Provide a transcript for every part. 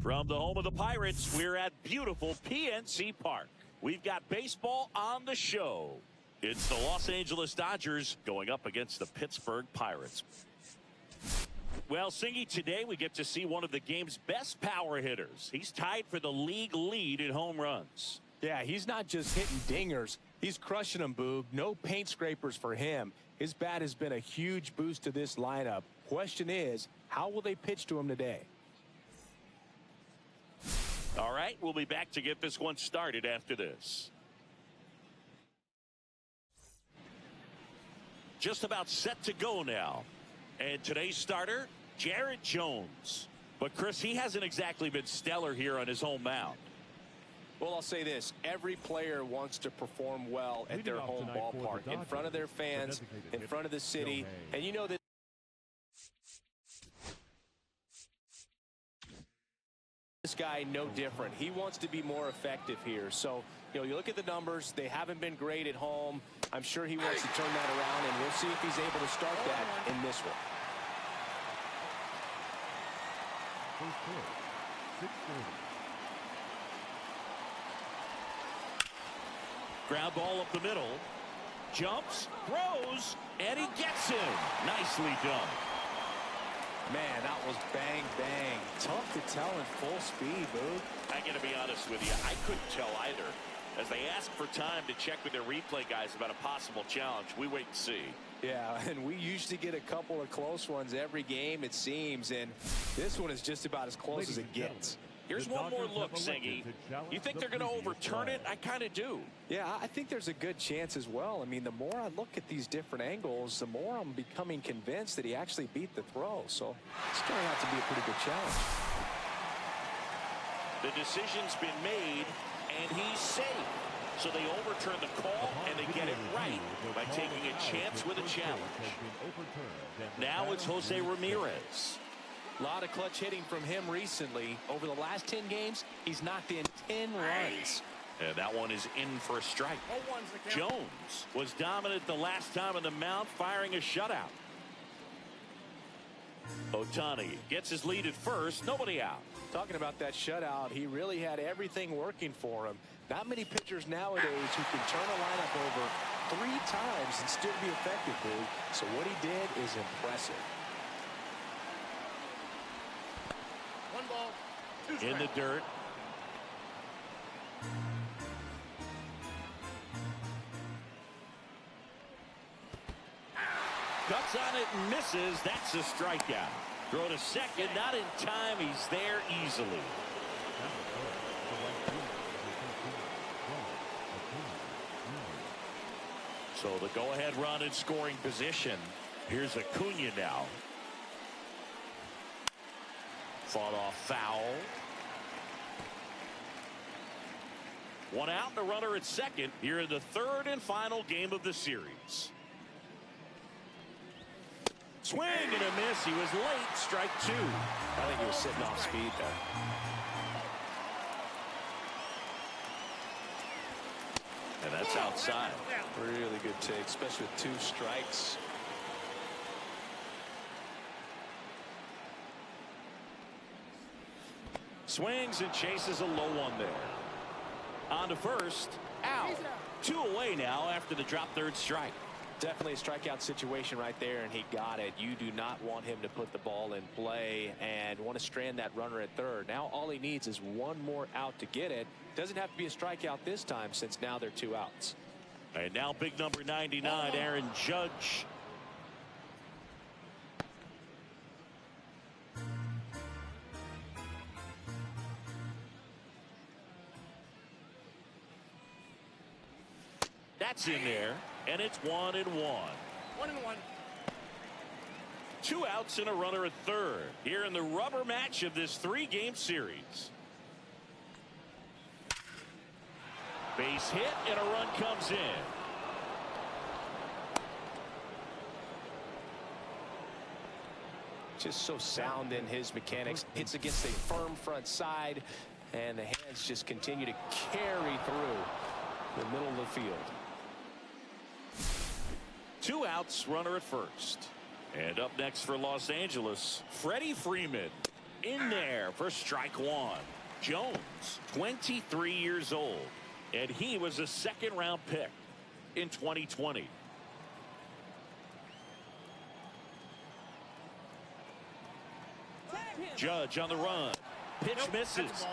From the home of the Pirates, we're at beautiful PNC Park. We've got baseball on the show. It's the Los Angeles Dodgers going up against the Pittsburgh Pirates. Well, Singy, today we get to see one of the game's best power hitters. He's tied for the league lead in home runs. Yeah, he's not just hitting dingers. He's crushing them, Boog. No paint scrapers for him. His bat has been a huge boost to this lineup. Question is, how will they pitch to him today? All right, we'll be back to get this one started after this. Just about set to go now. And today's starter, Jared Jones. But, Chris, he hasn't exactly been stellar here on his home mound. Well, I'll say this. Every player wants to perform well at their home ballpark, in front of their fans, in front of the city. And you know that this guy no different. He wants to be more effective here. So, you look at the numbers. They haven't been great at home. I'm sure he wants to turn that around, and we'll see if he's able to start that in this one. Ground ball up the middle. Jumps, throws, and he gets him. Nicely done. Man, that was bang, bang. Tough to tell in full speed, Boog. I got to be honest with you, I couldn't tell either. As they ask for time to check with their replay guys about a possible challenge, we wait and see. Yeah, and we usually get a couple of close ones every game, it seems, and this one is just about as close as it gets. Here's one more look, Singy. You think they're going to overturn it? I kind of do. Yeah, I think there's a good chance as well. I mean, the more I look at these different angles, the more I'm becoming convinced that he actually beat the throw. So it's turning out to be a pretty good challenge. The decision's been made, and he's safe. So they overturn the call, and they get it right by taking a chance with a challenge. Now it's Jose Ramirez. A lot of clutch hitting from him recently. Over the last 10 games, he's knocked in 10 runs. And that one is in for a strike. Jones was dominant the last time on the mound, firing a shutout. Ohtani gets his lead at first, nobody out. Talking about that shutout, he really had everything working for him. Not many pitchers nowadays who can turn a lineup over 3 times and still be effective, Boog. So what he did is impressive. In the dirt. Cuts on it and misses. That's a strikeout. Throw to second, not in time. He's there easily. So the go-ahead run in scoring position. Here's Acuna now. Fought off foul. One out, and a runner at second here in the third and final game of the series. Swing and a miss. He was late. Strike 2. I think he was sitting off speed there. And that's outside. Really good take, especially with 2 strikes. Swings and chases a low one there. On to first. Out. 2 away now after the drop third strike. Definitely a strikeout situation right there, and he got it. You do not want him to put the ball in play and want to strand that runner at third. Now all he needs is 1 more out to get it. Doesn't have to be a strikeout this time since now they're 2 outs. And now big number 99, Aaron Judge. That's in there, and it's 1-1. 1-1. 2 outs and a runner at third here in the rubber match of this 3-game series. Base hit and a run comes in. Just so sound in his mechanics. Hits against a firm front side, and the hands just continue to carry through the middle of the field. 2 outs, runner at first. And up next for Los Angeles, Freddie Freeman. in there for strike one. Jones, 23 years old, and he was a second-round pick in 2020. Judge on the run. Pitch misses.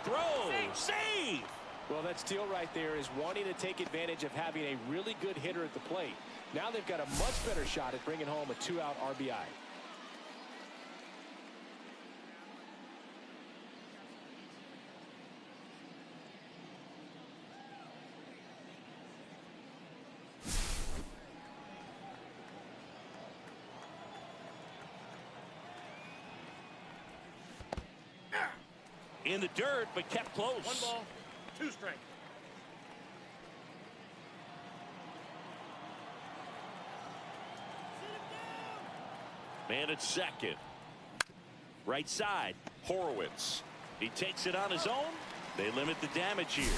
Throw. Save. Well, that steal right there is wanting to take advantage of having a really good hitter at the plate. Now they've got a much better shot at bringing home a 2-out RBI. In the dirt, but kept close. 1 ball, 2 strikes. Man at second. Right side, Horowitz. He takes it on his own. They limit the damage here.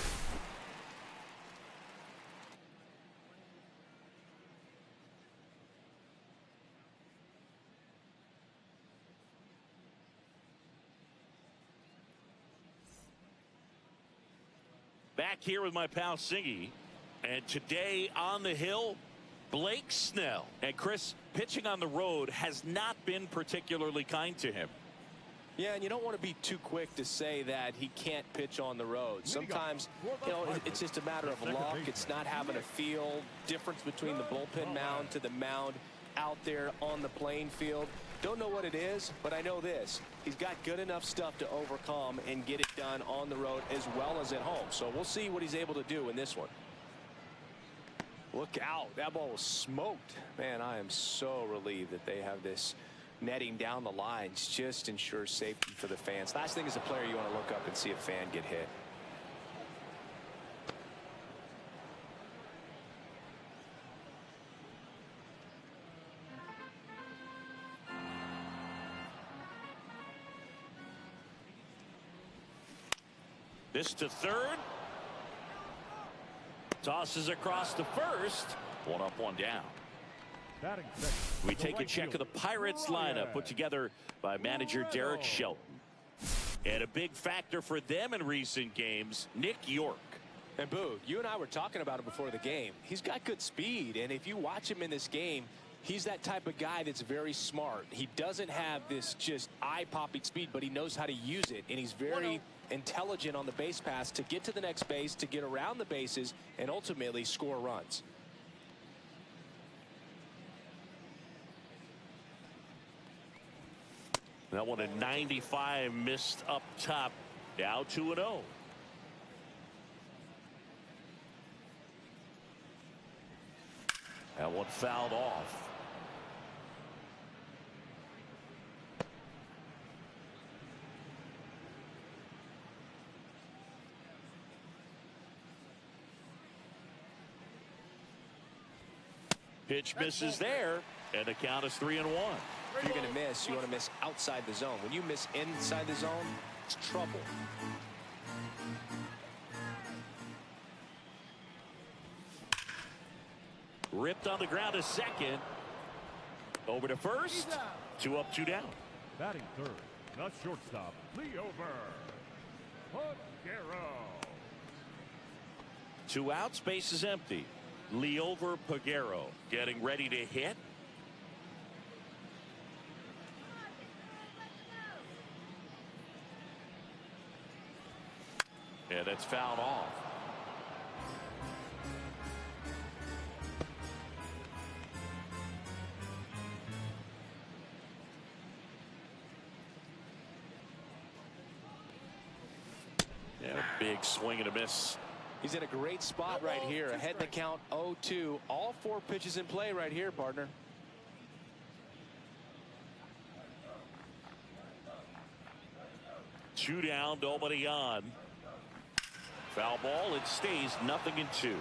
Back here with my pal Singy, and today on the hill, Blake Snell. And Chris, pitching on the road has not been particularly kind to him. Yeah, and you don't want to be too quick to say that he can't pitch on the road. Sometimes, you know, it's just a matter of luck. It's not having a feel difference between the bullpen mound to the mound out there on the playing field. Don't know what it is, but I know this. He's got good enough stuff to overcome and get it done on the road as well as at home. So we'll see what he's able to do in this one. Look out. That ball was smoked. Man, I am so relieved that they have this netting down the lines. Just ensures safety for the fans. Last thing as a player, you want to look up and see a fan get hit. This to third. Tosses across to first. 1 up, 1 down. We take a check of the Pirates lineup put together by manager Derek Shelton. And a big factor for them in recent games, Nick York. And Boo, you and I were talking about him before the game. He's got good speed, and if you watch him in this game, he's that type of guy that's very smart. He doesn't have this just eye-popping speed, but he knows how to use it, and he's very intelligent on the base pass to get to the next base, to get around the bases, and ultimately score runs. That one at 95, missed up top. Now 2-0. That one fouled off. Pitch misses there, and the count is 3-1. If you're going to miss, you want to miss outside the zone. When you miss inside the zone, it's trouble. Ripped on the ground to second. Over to first. 2 up, 2 down. Batting third, the shortstop, Leover Pagero. 2 outs, base is empty. Leover Pagero getting ready to hit. Yeah, that's fouled off. Yeah, big swing and a miss. He's in a great spot right here. Ahead in the count 0-2. All 4 pitches in play right here, partner. Two down, nobody on. Foul ball, it stays 0-2.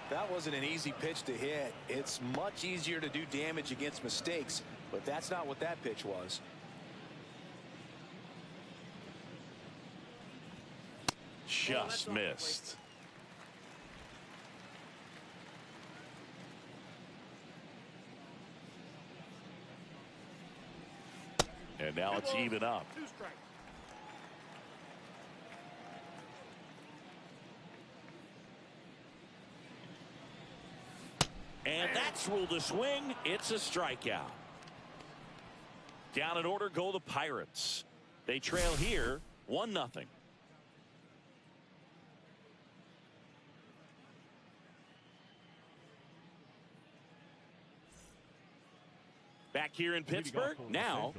That wasn't an easy pitch to hit. It's much easier to do damage against mistakes, but that's not what that pitch was. Just missed. And now it's even up. And that's ruled a swing. It's a strikeout. Down in order go the Pirates. They trail here 1-0. Back here in Pittsburgh now.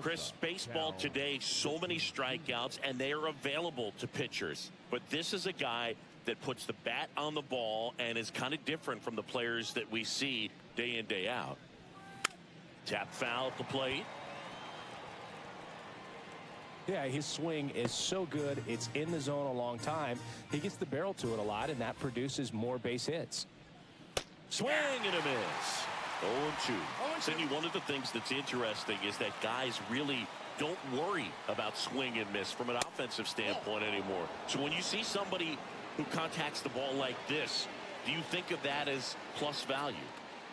Chris, baseball today, so many strikeouts, and they are available to pitchers. But this is a guy that puts the bat on the ball and is kind of different from the players that we see day in, day out. Tap foul at the plate. Yeah, his swing is so good. It's in the zone a long time. He gets the barrel to it a lot, and that produces more base hits. Swing and a miss. 0-2. Cindy, one of the things that's interesting is that guys really don't worry about swing and miss from an offensive standpoint anymore. So when you see somebody who contacts the ball like this, do you think of that as plus value?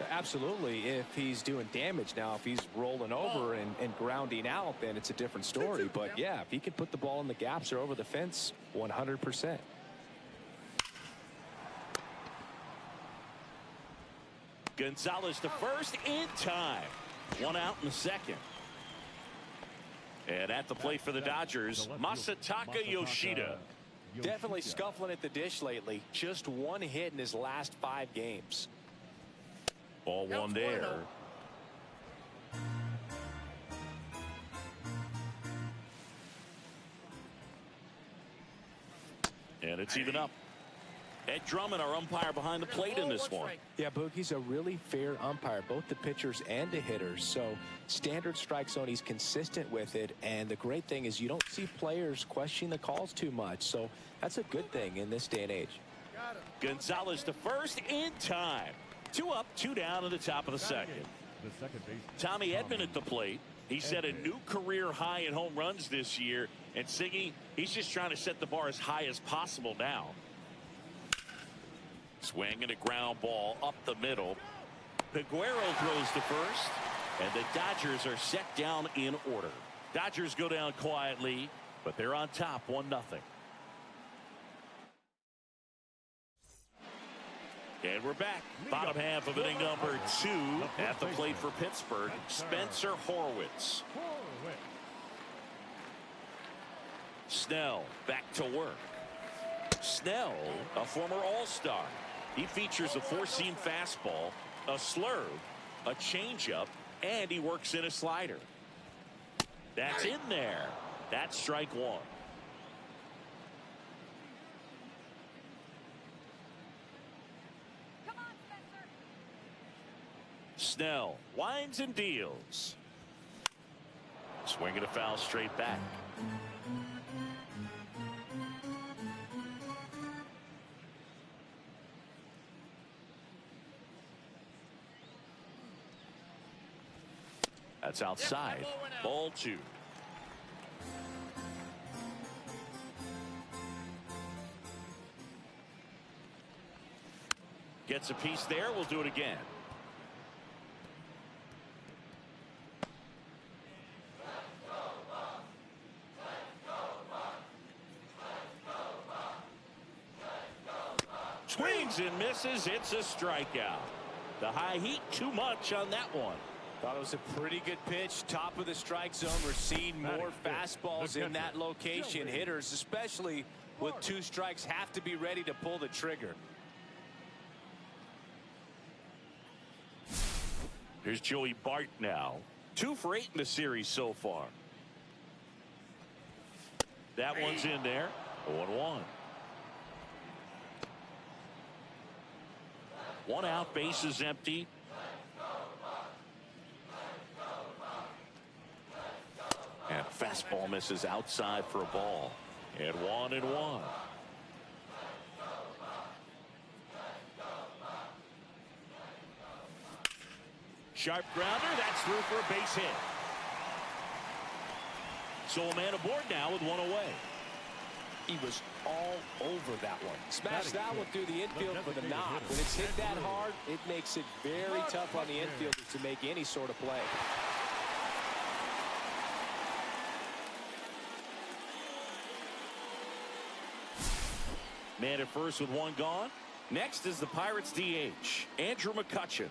Absolutely, if he's doing damage. Now, if he's rolling over and grounding out, then it's a different story. But, yeah, if he can put the ball in the gaps or over the fence, 100%. Gonzalez to first in time. One out in the second. And at the plate for the Dodgers, Masataka Yoshida. Definitely scuffling at the dish lately. Just one hit in his last 5 games. Ball one there. And it's even up. Ed Drummond, our umpire behind the plate in this one. Yeah, Boogie's a really fair umpire, both the pitchers and the hitters. So standard strike zone, he's consistent with it. And the great thing is you don't see players questioning the calls too much. So that's a good thing in this day and age. Gonzalez to first in time. 2 up, 2 down in the top of the second. Tommy Edman at the plate. He set a new career high in home runs this year. And Siggy, he's just trying to set the bar as high as possible now. Swing and a ground ball up the middle. Peguero throws to first. And the Dodgers are set down in order. Dodgers go down quietly, but they're on top 1-0. And we're back. Bottom half of inning number 2 at the plate for Pittsburgh. Spencer Horwitz. Snell back to work. Snell, a former All-Star. He features a 4-seam fastball, a slurve, a changeup, and he works in a slider. That's in there. That's strike 1. Snell winds and deals. Swinging a foul straight back. That's outside. Ball 2. Gets a piece there. We'll do it again. Swings and misses. It's a strikeout. The high heat too much on that one. Thought it was a pretty good pitch. Top of the strike zone. We're seeing more fastballs in that location. Hitters, especially with 2 strikes, have to be ready to pull the trigger. Here's Joey Bart now. 2 for 8 in the series so far. That one's in there. 0-1. 1 out, bases empty. And fastball misses outside for a ball. And 1-1. Sharp grounder. That's through for a base hit. So a man aboard now with 1 away. He was all over that one. Smashed that one through the infield for the knock. When it's hit that hard, it makes it very tough on the infielders to make any sort of play. Man at first with one gone. Next is the Pirates DH, Andrew McCutchen.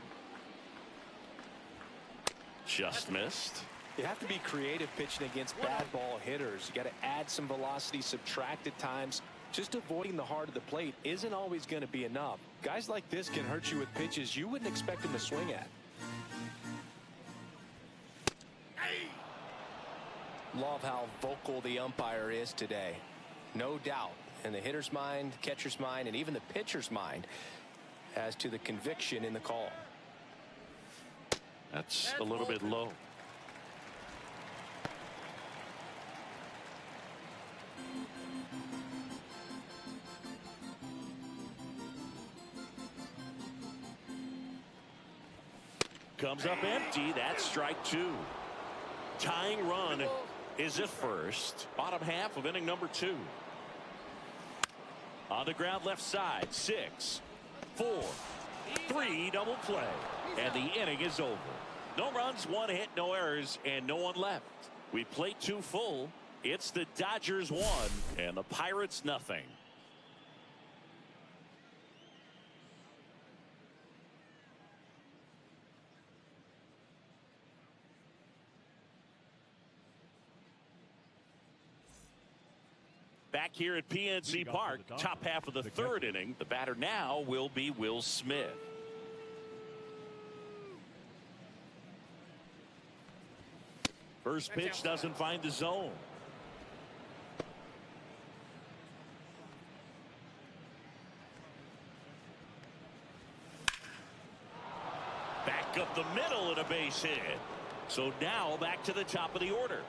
Just missed. You have to be creative pitching against bad ball hitters. You got to add some velocity, subtract at times. Just avoiding the heart of the plate isn't always going to be enough. Guys like this can hurt you with pitches you wouldn't expect them to swing at. Love how vocal the umpire is today. No doubt in the hitter's mind, catcher's mind, and even the pitcher's mind as to the conviction in the call. That's a little bit low. Comes up empty. That's strike two. Tying run is at first. Bottom half of inning number 2. On the ground left side. 6, 4, 3 double play. And the inning is over. No runs, 1 hit, no errors, and no one left. We played 2 full. It's the Dodgers 1 and the Pirates nothing. Back here at PNC Park, top half of the 3rd inning. The batter now will be Will Smith. First pitch doesn't find the zone. Back up the middle and a base hit. So now back to the top of the order.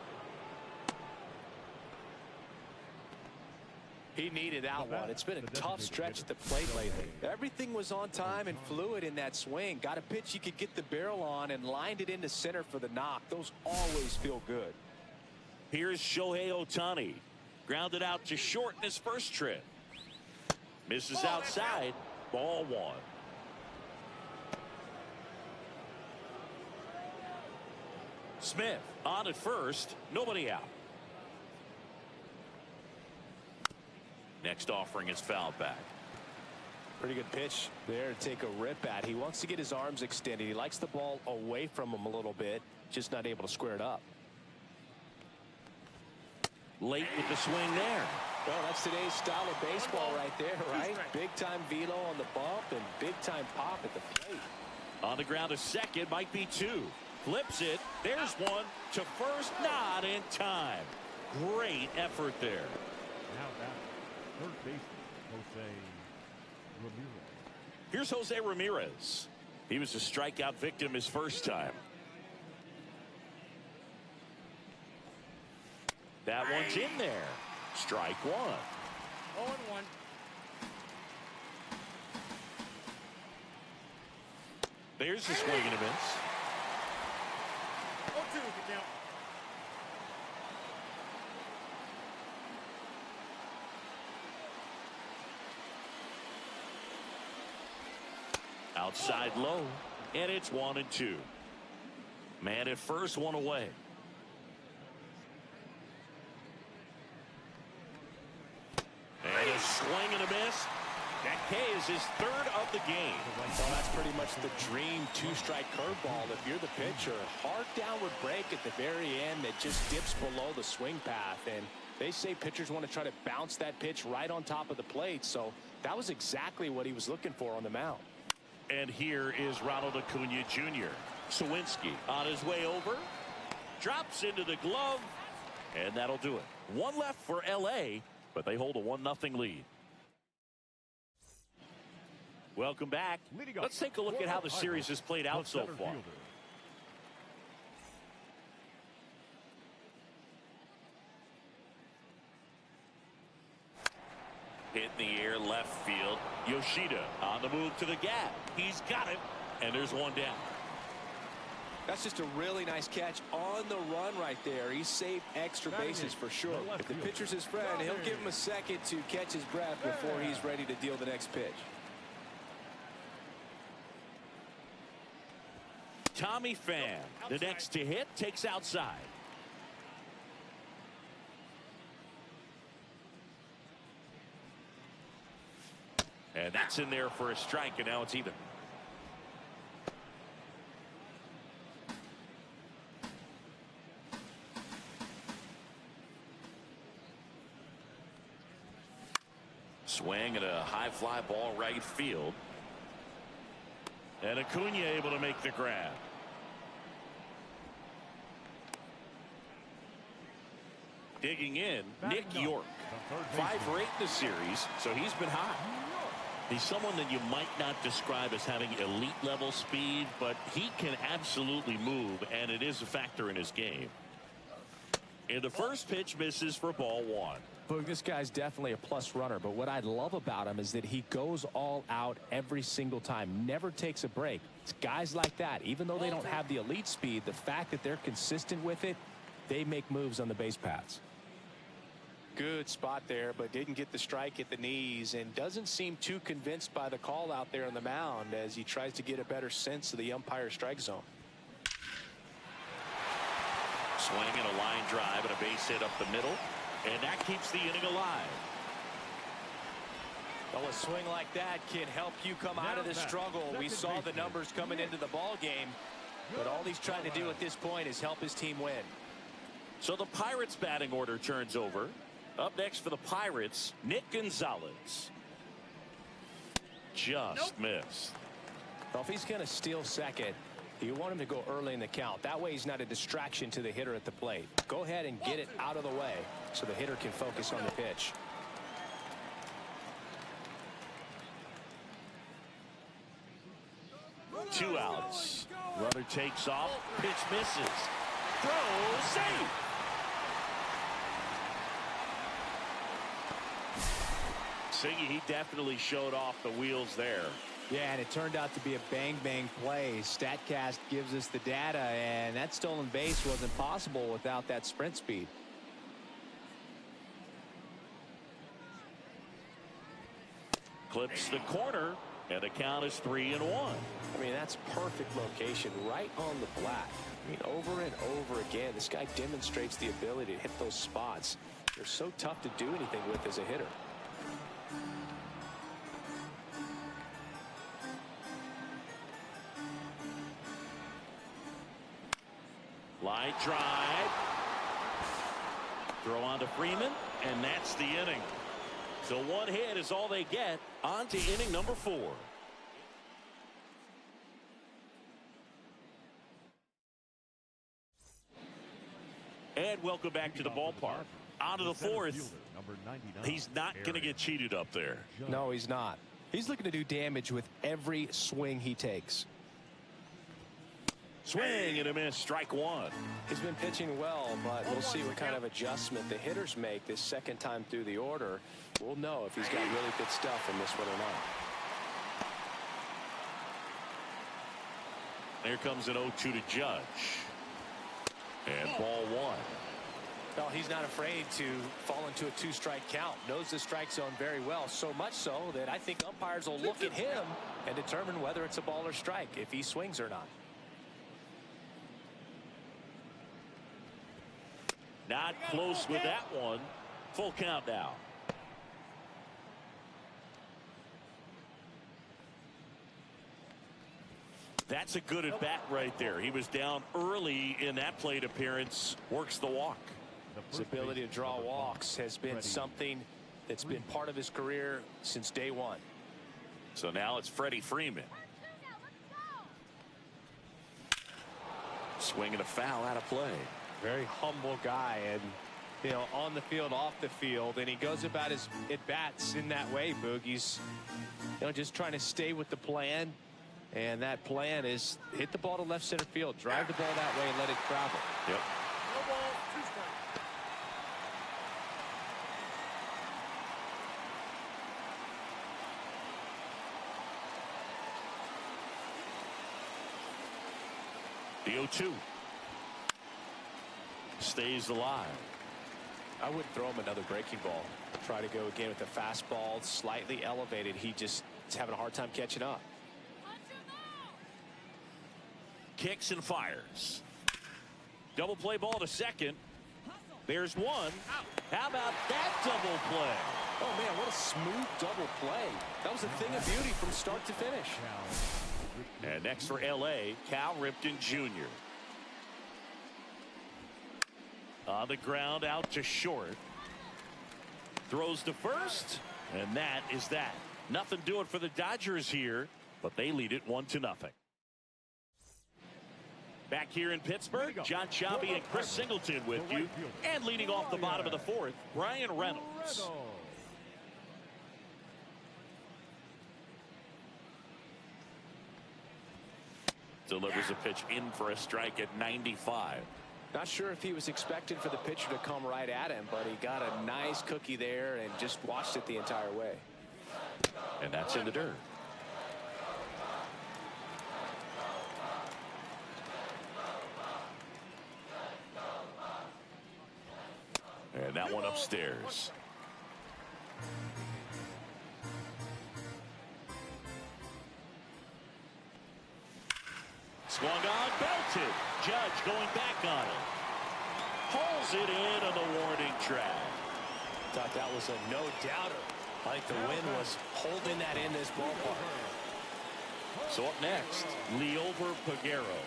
He needed that one. It's been a tough stretch at the plate lately. Everything was on time and fluid in that swing. Got a pitch you could get the barrel on and lined it into center for the knock. Those always feel good. Here's Shohei Ohtani. Grounded out to short in his first trip. Misses outside. Ball 1. Smith on at first. Nobody out. Next offering is fouled back. Pretty good pitch there to take a rip at. He wants to get his arms extended. He likes the ball away from him a little bit, just not able to square it up. Late with the swing there. Well, that's today's style of baseball right there, right? Big time velo on the bump and big time pop at the plate. On the ground to second, might be 2. Flips it. There's 1 to first, not in time. Great effort there. Now back, third baseman, Jose Ramirez. Here's Jose Ramirez. He was a strikeout victim his first time. That one's in there. Strike 1. 0-1. There's the swing and a miss. 0-2 the count. Outside low, and it's 1-2. Man at first, 1 away. And a swing and a miss. That K is his 3rd of the game. Well, that's pretty much the dream 2-strike curveball. If you're the pitcher, hard downward break at the very end that just dips below the swing path. And they say pitchers want to try to bounce that pitch right on top of the plate. So that was exactly what he was looking for on the mound. And here is Ronald Acuna Jr. Sawinski on his way over. Drops into the glove. And that'll do it. 1 left for L.A., but they hold a 1-0 lead. Welcome back. Let's take a look at how the series has played out so far. Hit in the air left field. Yoshida on the move to the gap. He's got it. And there's 1 down. That's just a really nice catch on the run right there. He saved extra bases for sure. If the pitcher's his friend, he'll give him a second to catch his breath before he's ready to deal the next pitch. Tommy Pham, the next to hit, takes outside. And that's in there for a strike, and now it's even. Swing and a high fly ball right field. And Acuna able to make the grab. Digging in, Nick York. 5 for 8 in the series, so he's been hot. He's someone that you might not describe as having elite level speed, but he can absolutely move, and it is a factor in his game. And the first pitch misses for ball 1. Look, this guy's definitely a plus runner, but what I love about him is that he goes all out every single time, never takes a break. It's guys like that, even though they don't have the elite speed, the fact that they're consistent with it, they make moves on the base paths. Good spot there, but didn't get the strike at the knees and doesn't seem too convinced by the call out there on the mound as he tries to get a better sense of the umpire's strike zone. Swing and a line drive and a base hit up the middle, and that keeps the inning alive. Well, a swing like that can help you come out of this struggle. We saw the numbers coming into the ball game, but all he's trying to do at this point is help his team win. So the Pirates batting order turns over. Up next for the Pirates, Nick Gonzalez. Just missed. Well, if he's going to steal second, you want him to go early in the count. That way he's not a distraction to the hitter at the plate. Go ahead and get it out of the way so the hitter can focus on the pitch. Two outs. Runner takes off. Pitch misses. Throw, save. Singy, he definitely showed off the wheels there. Yeah, and it turned out to be a bang-bang play. StatCast gives us the data, and that stolen base wasn't possible without that sprint speed. Clips the corner, and the count is 3-1. I mean, that's perfect location right on the black. I mean, over and over again, this guy demonstrates the ability to hit those spots. They're so tough to do anything with as a hitter. Line drive. Throw on to Freeman, and that's the inning. So one hit is all they get. On to inning number 4. And welcome back to the ballpark. On to the 4th. He's not going to get cheated up there. No, he's not. He's looking to do damage with every swing he takes. Swing and a miss, strike 1. He's been pitching well, but we'll see what kind of adjustment the hitters make this second time through the order. We'll know if he's got really good stuff in this one or not. Here comes an 0-2 to Judge. And ball 1. Well, he's not afraid to fall into a 2-strike count. Knows the strike zone very well, so much so that I think umpires will look at him and determine whether it's a ball or strike, if he swings or not. Not close with that one. Full count now. That's a good at bat right there. He was down early in that plate appearance. Works the walk. His ability to draw walks has been something that's been part of his career since day one. So now it's Freddie Freeman. Swinging a foul out of play. Very humble guy, and you know, on the field, off the field, and he goes about his at-bats in that way, Boog. He's, you know, just trying to stay with the plan, and that plan is hit the ball to left center field, drive the ball that way, and let it travel. Yep. No ball, 2 strikes. The 0-2. Stays alive. I wouldn't throw him another breaking ball. Try to go again with the fastball, slightly elevated. He just is having a hard time catching up. Kicks and fires. Double play ball to second. There's one. How about that double play? Oh, man, what a smooth double play. That was a thing of beauty from start to finish. And next for L.A., Cal Ripken Jr. On the ground, out to short. Throws to first, and that is that. Nothing doing for the Dodgers here, but they lead it 1-0. Back here in Pittsburgh, John Chambi and Chris Singleton with you. And leading off the bottom of the fourth, Brian Reynolds. Delivers a pitch in for a strike at 95. Not sure if he was expecting for the pitcher to come right at him, but he got a nice cookie there and just watched it the entire way. And that's in the dirt. And that one upstairs. Swung on, belted. Judge going back on it. Pulls it in on the warning track. Thought that was a no-doubter. I think the wind was holding that in this ballpark. So up next, Leover Peguero.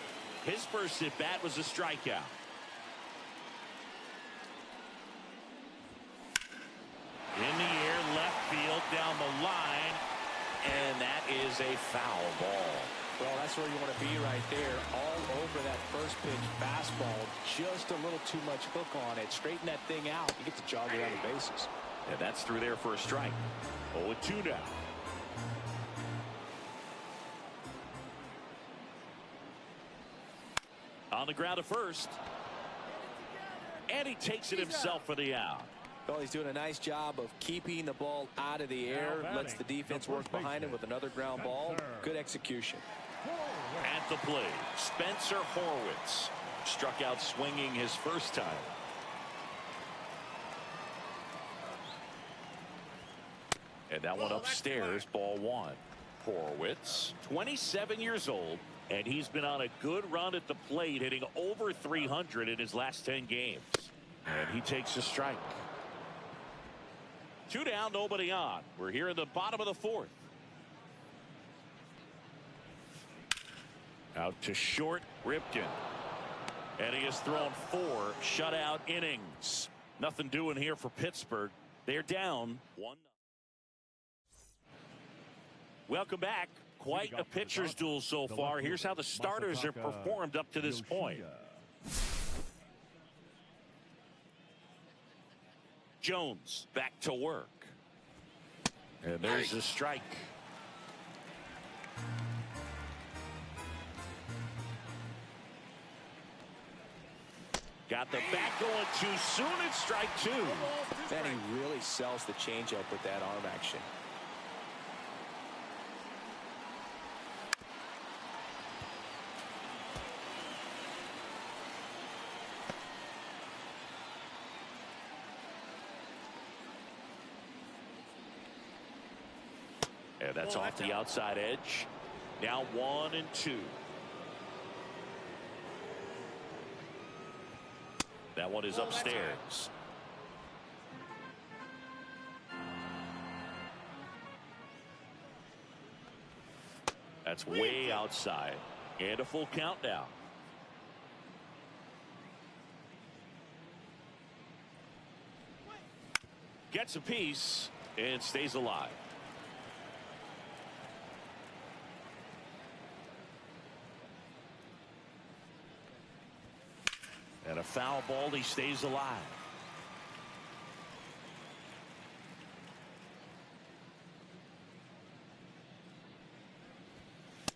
His first at-bat was a strikeout. In the air, left field, down the line, and that is a foul ball. Well, that's where you want to be right there. All over that first pitch fastball. Just a little too much hook on it. Straighten that thing out. You get to jog around the bases. And that's through there for a strike. 0-2 now. On the ground to first. And he takes it himself for the out. Well, he's doing a nice job of keeping the ball out of the air. Lets the defense work behind him with another ground ball. Good execution. At the plate, Spencer Horwitz. Struck out swinging his first time. And that one upstairs, ball one. Horwitz, 27 years old, and he's been on a good run at the plate, hitting over 300 in his last 10 games. And he takes a strike. 2 down, nobody on. We're here in the bottom of the fourth. Out to short, Ripken. And he has thrown 4 shutout innings. Nothing doing here for Pittsburgh. They're down 1-0. Welcome back. Quite a pitcher's duel so far. Here's how the starters have performed up to this point. Jones back to work. And there's a strike. Got the bat going too soon. It's strike 2. Man, he really sells the changeup with that arm action. And that's off the outside edge. Now 1-2. That one is upstairs. That's way outside. And a full count now. Gets a piece and stays alive. And a foul ball, he stays alive.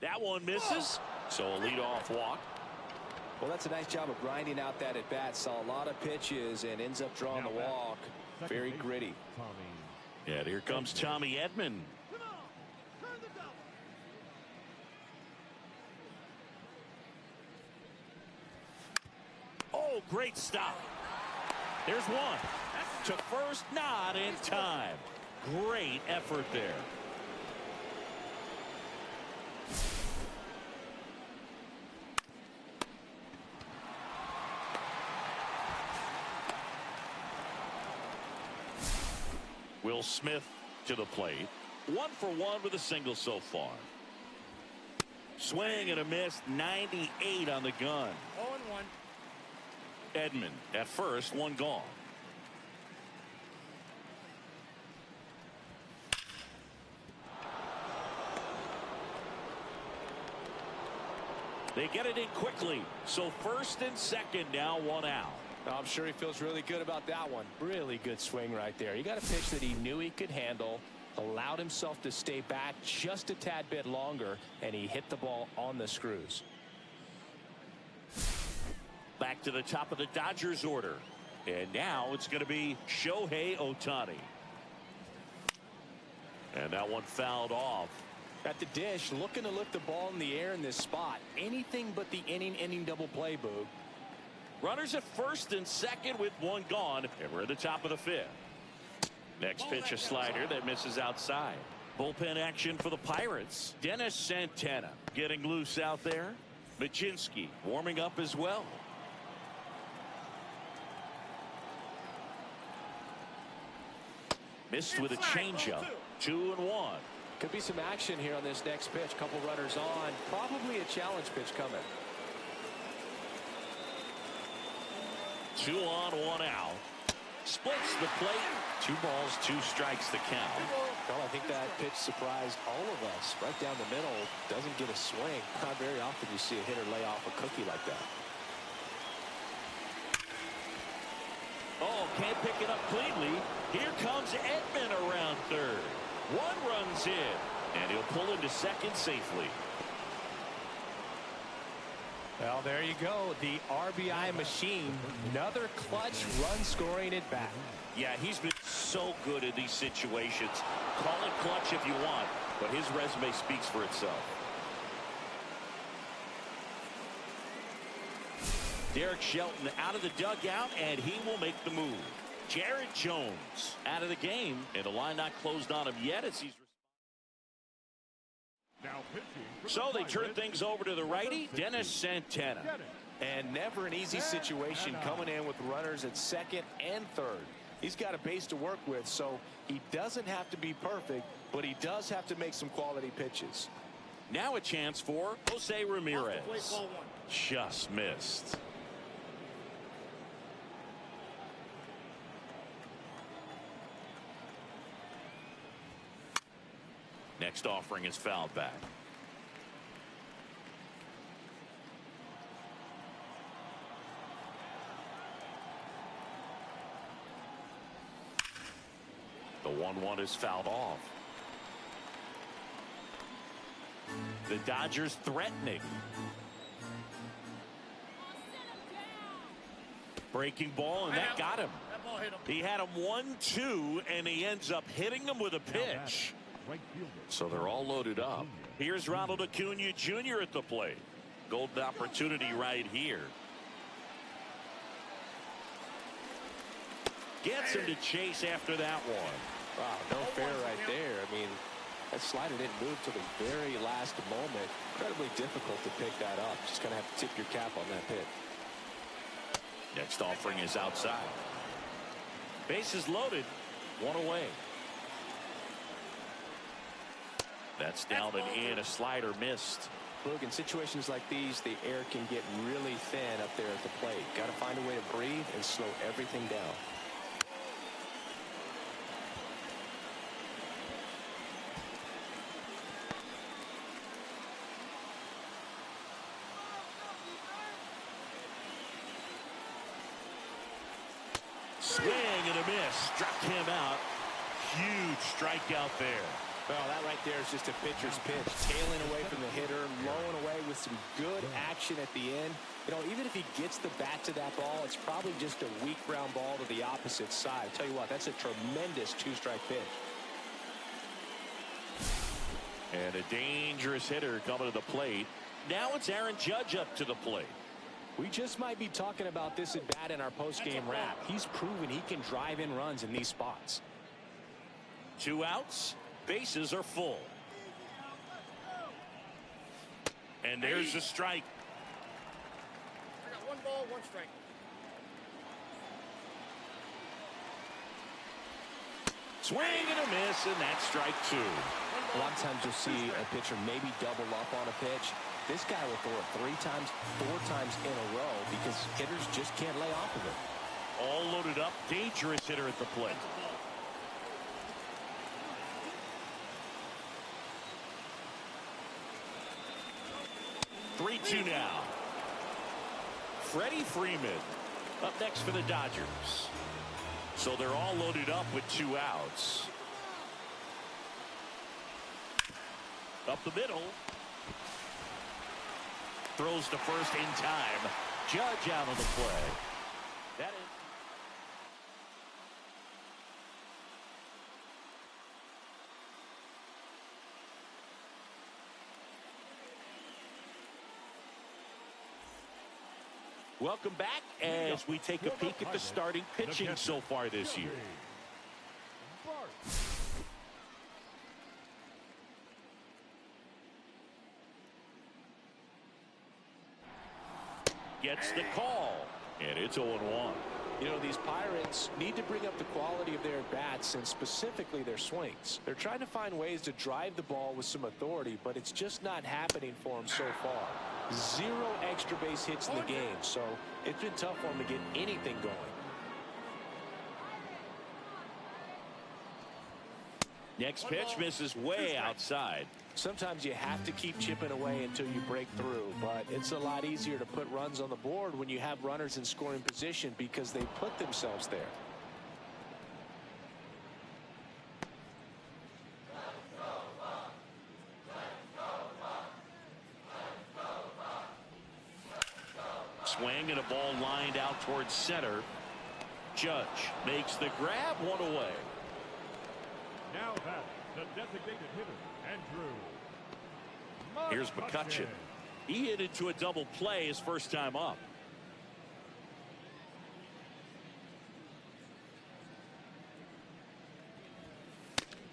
That one misses, so a leadoff walk. Well, that's a nice job of grinding out that at bat. Saw a lot of pitches and ends up drawing the walk. Very gritty. Yeah, here comes Tommy Edman. Oh, great stop. There's one. To first, not in time. Great effort there. Will Smith to the plate. 1 for 1 with a single so far. Swing and a miss. 98 on the gun. 0-1. Edman at first, 1 gone. They get it in quickly. So first and second, now 1 out. I'm sure he feels really good about that one. Really good swing right there. He got a pitch that he knew he could handle, allowed himself to stay back just a tad bit longer, and he hit the ball on the screws. Back to the top of the Dodgers order. And now it's going to be Shohei Ohtani. And that one fouled off. At the dish, looking to lift the ball in the air in this spot. Anything but the inning double play, Boog. Runners at first and second with 1 gone. And we're at the top of the 5th. Next pitch, a slider that misses outside. Bullpen action for the Pirates. Dennis Santana getting loose out there. Majinski warming up as well. Missed with a changeup. 2-1. Could be some action here on this next pitch. Couple runners on. Probably a challenge pitch coming. 2 on, 1 out. Splits the plate. 2 balls, 2 strikes the count. Well, I think that pitch surprised all of us. Right down the middle. Doesn't get a swing. Not very often you see a hitter lay off a cookie like that. Oh, can't pick it up cleanly. Here comes Edman around third. 1 run's in, and he'll pull into second safely. Well, there you go. The RBI machine. Another clutch run scoring at bat. Yeah, he's been so good in these situations. Call it clutch if you want, but his resume speaks for itself. Derek Shelton out of the dugout, and he will make the move. Jared Jones out of the game, and the line not closed on him yet as he's. Now pitching for So the they turn Pirates, things over to the righty, Dennis Santana. And never an easy situation coming in with runners at second and third. He's got a base to work with, so he doesn't have to be perfect, but he does have to make some quality pitches. Now a chance for Jose Ramirez. Ball 1. Just missed. Next offering is fouled back. The 1-1 is fouled off. The Dodgers threatening. Breaking ball, and that got him. That ball hit him. He had him 1-2, and he ends up hitting him with a pitch. right fielder. So they're all loaded up. Here's Ronald Acuna Jr. at the plate. Golden opportunity right here. Gets him to chase after that one. Wow, no fair right there. I mean, that slider didn't move till the very last moment. Incredibly difficult to pick that up. Just going to have to tip your cap on that pitch. Next offering is outside. Bases loaded. 1 away. That's down and in. A slider missed. Look, in situations like these, the air can get really thin up there at the plate. Got to find a way to breathe and slow everything down. Swing and a miss. Struck him out. Huge strikeout there. Well, that right there is just a pitcher's pitch. Tailing away from the hitter, blowing away with some good action at the end. You know, even if he gets the bat to that ball, it's probably just a weak ground ball to the opposite side. Tell you what, that's a tremendous two-strike pitch. And a dangerous hitter coming to the plate. Now it's Aaron Judge up to the plate. We just might be talking about this at bat in our post-game wrap. He's proven he can drive in runs in these spots. 2 outs. Bases are full. And there's a strike. I got 1 ball, 1 strike. Swing and a miss, and that's strike 2. A lot of times you'll see a pitcher maybe double up on a pitch. This guy will throw it 3 times, 4 times in a row because hitters just can't lay off of it. All loaded up, dangerous hitter at the plate. Three-two now. Freddie Freeman up next for the Dodgers. So they're all loaded up with 2 outs. Up the middle. Throws to first in time. Judge out of the play. That is. Welcome back as we take a peek at the starting pitching so far this year. Gets the call, and it's 0-1. You know, these Pirates need to bring up the quality of their bats and specifically their swings. They're trying to find ways to drive the ball with some authority, but it's just not happening for them so far. 0 extra base hits in the game, so it's been tough for them to get anything going. Next pitch misses way outside. Sometimes you have to keep chipping away until you break through, but it's a lot easier to put runs on the board when you have runners in scoring position because they put themselves there. Swing and a ball lined out towards center. Judge makes the grab, 1 away. Now batting, the designated hitter, Andrew. Here's McCutcheon. He hit into a double play his first time up.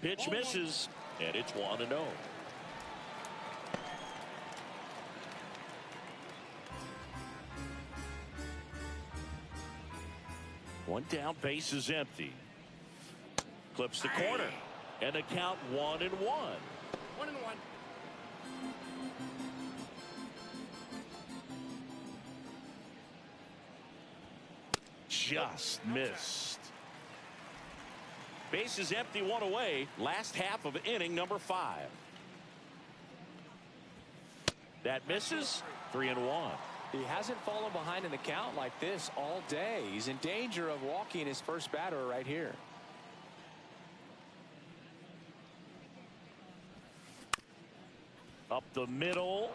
Pitch misses, and it's 1-0. One down, base is empty. Clips the corner, and the count 1-1. 1-1. Just missed. Base is empty, 1 away. Last half of inning number 5. That misses. 3-1. He hasn't fallen behind in the count like this all day. He's in danger of walking his first batter right here. Up the middle.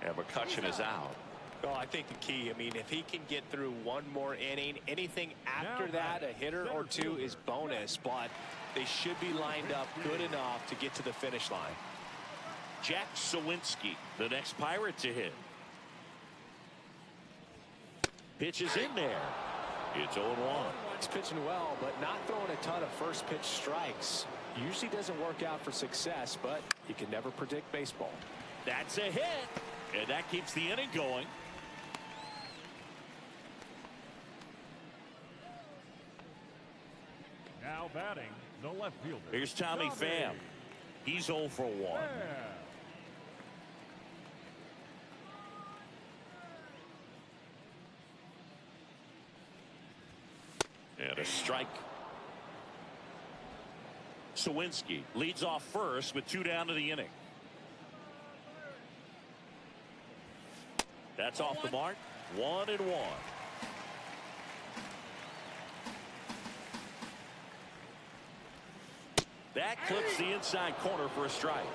And McCutcheon is out. Well, I think the key, I mean, if he can get through one more inning, anything after that, a hitter or 2 is bonus, but they should be lined up good enough to get to the finish line. Jack Sawinski, the next Pirate to hit. Pitch is in there. It's 0-1. He's pitching well, but not throwing a ton of first pitch strikes. Usually doesn't work out for success, but you can never predict baseball. That's a hit, and that keeps the inning going. Now batting, the left fielder. Here's Tommy Pham. He's 0 for 1. And a strike. Sawinski leads off first with 2 down to the inning. That's off the mark. 1-1. That clips the inside corner for a strike.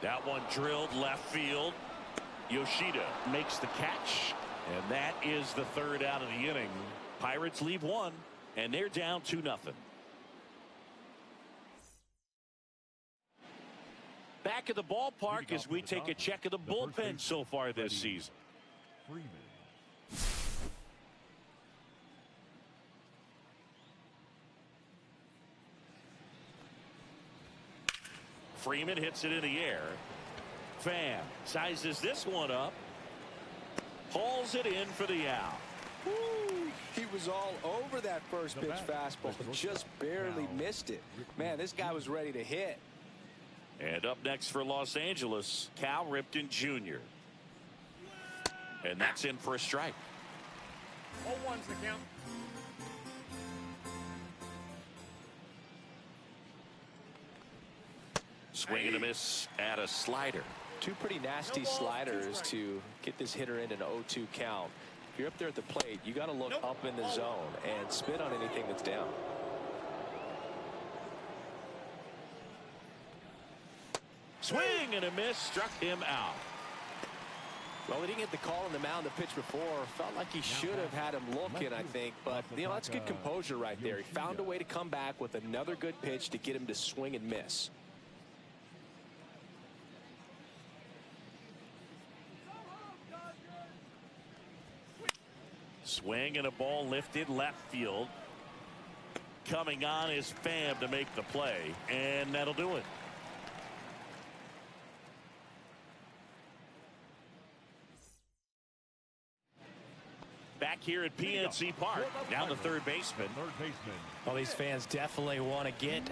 That one drilled left field. Yoshida makes the catch, and that is the 3rd out of the inning. Pirates leave 1, and they're down 2-0. Back at the ballpark as we take a check of the bullpen so far this season. Freeman. Freeman hits it in the air. Pham sizes this one up. Pulls it in for the out. Woo, he was all over that first pitch fastball, just barely missed it. Man, this guy was ready to hit. And up next for Los Angeles, Cal Ripken Jr. And that's in for a strike. 0-1's the count. Swing and a miss at a slider. Two pretty nasty sliders to get this hitter in an 0-2 count. If you're up there at the plate, you got to look up in the zone and spit on anything that's down. Swing and a miss, struck him out. Well, he didn't get the call on the mound the pitch before. Felt like he should have had him looking, I think. But, you know, that's good composure right there. He found a way to come back with another good pitch to get him to swing and miss. Swing and a ball lifted left field. Coming on is Pham to make the play, and that'll do it. Back here at PNC Park, now the third baseman. Well, these fans definitely want to get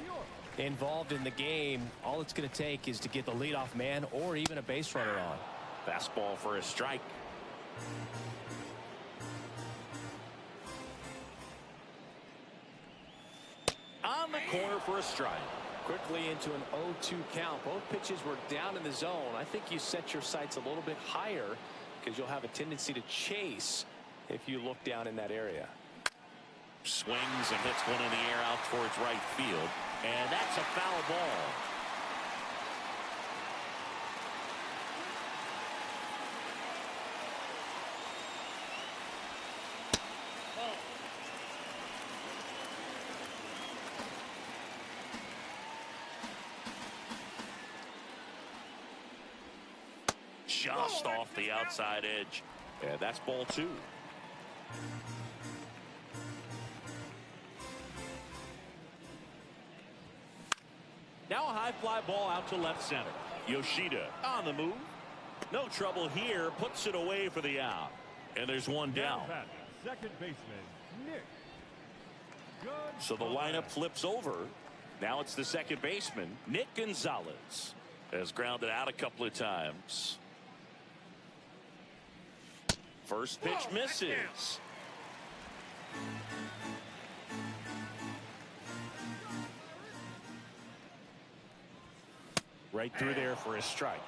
involved in the game. All it's going to take is to get the leadoff man or even a base runner on. Fastball for a strike. On the corner for a strike. Quickly into an 0-2 count. Both pitches were down in the zone. I think you set your sights a little bit higher because you'll have a tendency to chase if you look down in that area. Swings and hits one in the air out towards right field. And that's a foul ball. Just off the outside edge. And that's ball two. Now a high fly ball out to left center. Yoshida on the move. No trouble here. Puts it away for the out. And there's one down. Second baseman, Nick. So the lineup flips over. Now it's the second baseman, Nick Gonzalez. Has grounded out a couple of times. First pitch misses. Right through there for a strike.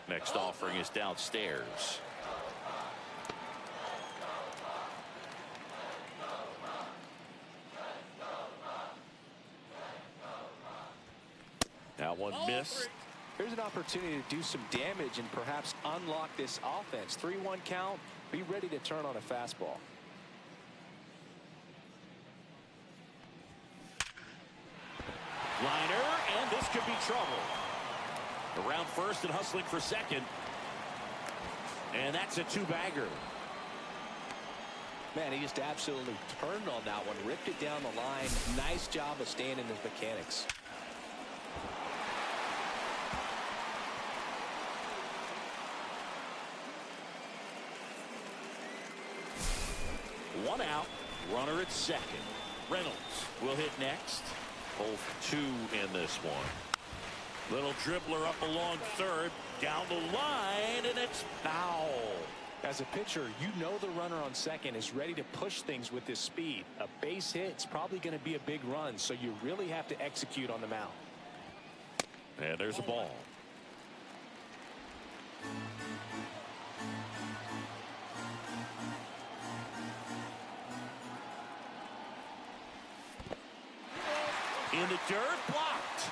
Next offering is downstairs. Now one missed. Here's an opportunity to do some damage and perhaps unlock this offense. 3-1 count. Be ready to turn on a fastball. Liner, and this could be trouble. Around first and hustling for second. And that's a two-bagger. Man, he just absolutely turned on that one. Ripped it down the line. Nice job of staying in his mechanics. One out, runner at second. Reynolds will hit next. Both two in this one. Little dribbler up along third, down the line, and it's foul. As a pitcher, you know the runner on second is ready to push things with his speed. A base hit's probably going to be a big run, so you really have to execute on the mound. And there's a ball. In the dirt, blocked.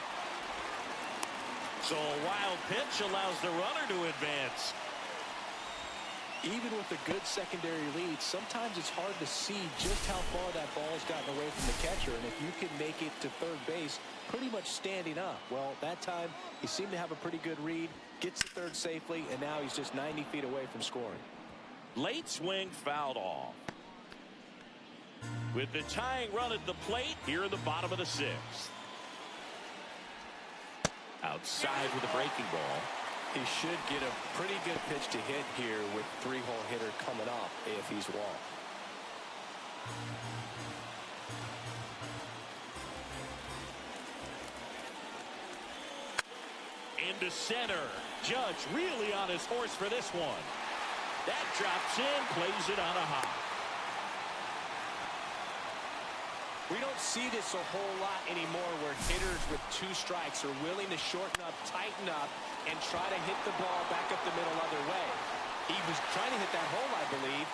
So a wild pitch allows the runner to advance. Even with a good secondary lead, sometimes it's hard to see just how far that ball's gotten away from the catcher. And if you can make it to third base pretty much standing up, well, that time he seemed to have a pretty good read, gets to third safely, and now he's just 90 feet away from scoring. Late swing fouled off. With the tying run at the plate here in the bottom of the sixth. Outside with a breaking ball. He should get a pretty good pitch to hit here with three-hole hitter coming up if he's walked. Into center. Judge really on his horse for this one. That drops in, plays it on a hop. We don't see this a whole lot anymore where hitters with 2 strikes are willing to shorten up, tighten up, and try to hit the ball back up the middle other way. He was trying to hit that hole, I believe.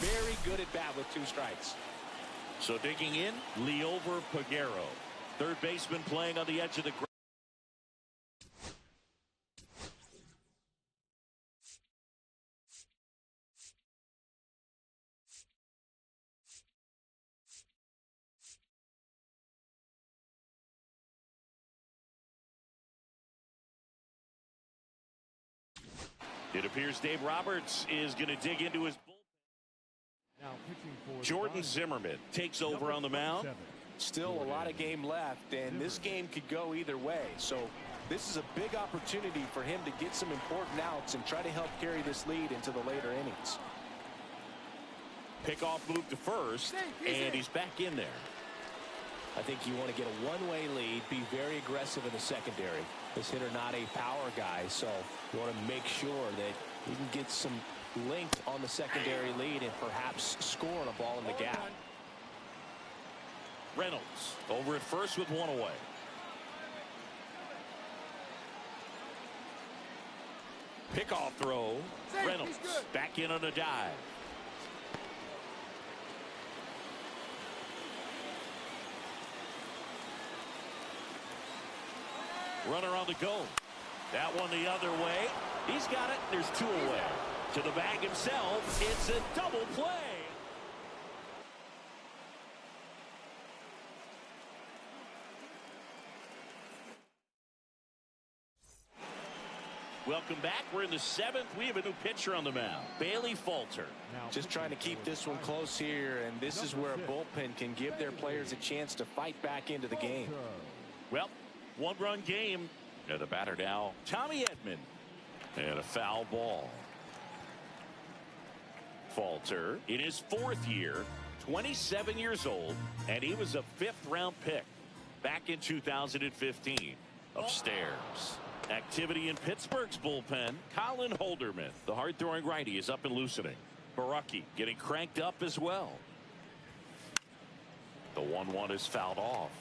Very good at bat with 2 strikes. So digging in, Leover Peguero. Third baseman playing on the edge of the ground. It appears Dave Roberts is going to dig into his bullpen. Now pitching for Jordan Zimmerman takes over on the mound. Still a lot of game left, and this game could go either way. So this is a big opportunity for him to get some important outs and try to help carry this lead into the later innings. Pickoff move to first, and he's back in there. I think you want to get a one-way lead, be very aggressive in the secondary. This hitter not a power guy, so you want to make sure that you can get some length on the secondary lead and perhaps score on a ball in the gap. Reynolds over at first with 1 away. Pickoff throw. Reynolds back in on a dive. Runner on the go. That one the other way. He's got it. There's 2 away. To the bag himself. It's a double play. Welcome back. We're in the 7th. We have a new pitcher on the mound. Bailey Falter. Just trying to keep this one close here, and this is where a bullpen can give their players a chance to fight back into the game. Well, 1-run game. And the batter now, Tommy Edman. And a foul ball. Falter in his 4th year, 27 years old, and he was a 5th-round pick back in 2015. Upstairs. Activity in Pittsburgh's bullpen. Colin Holderman, the hard-throwing righty, is up and loosening. Barucki getting cranked up as well. The 1-1 is fouled off.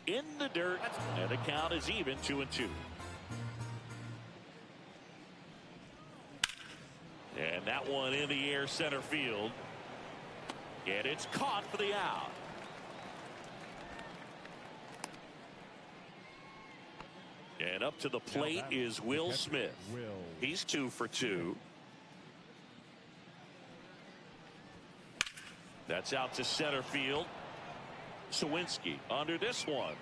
In the dirt, and the count is even 2-2. And that one in the air center field. And it's caught for the out. And up to the plate is Will Smith. He's 2 for 2. That's out to center field. Sawinski under this one.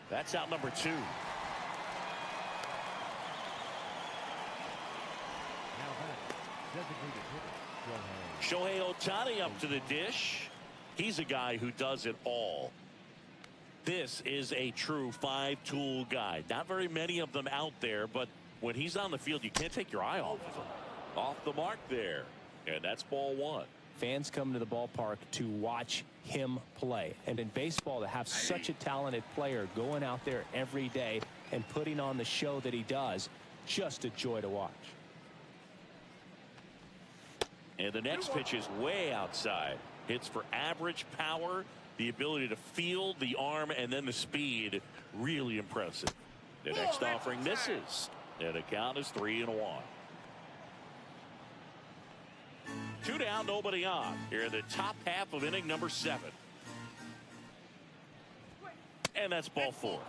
That's out number 2. Shohei Ohtani up to the dish. He's a guy who does it all. This is a true 5-tool guy. Not very many of them out there, but when he's on the field, you can't take your eye off of him. Off the mark there. And that's ball 1. Fans come to the ballpark to watch him play. And in baseball, to have such a talented player going out there every day and putting on the show that he does, just a joy to watch. And the next pitch is way outside. Hits for average power, the ability to field, the arm, and then the speed. Really impressive. The next offering misses. And the count is 3-1. 2 down, nobody on. Here in the top half of inning number 7. And that's ball 4.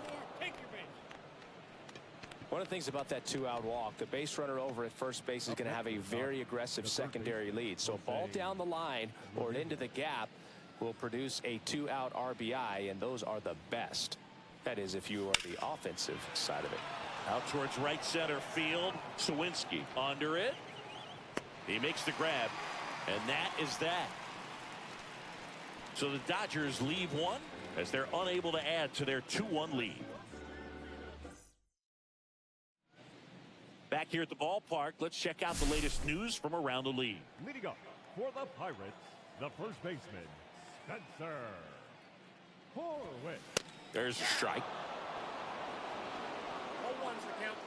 One of the things about that 2-out walk, the base runner over at first base is going to have a very aggressive secondary lead. So a ball down the line or into the gap will produce a 2-out RBI, and those are the best. That is, if you are the offensive side of it. Out towards right center field. Sawinski under it. He makes the grab. And that is that. So the Dodgers leave one as they're unable to add to their 2-1 lead. Back here at the ballpark, let's check out the latest news from around the league. Leading up for the Pirates, the first baseman, Spencer Horwitz. There's a strike. 0-1's the count.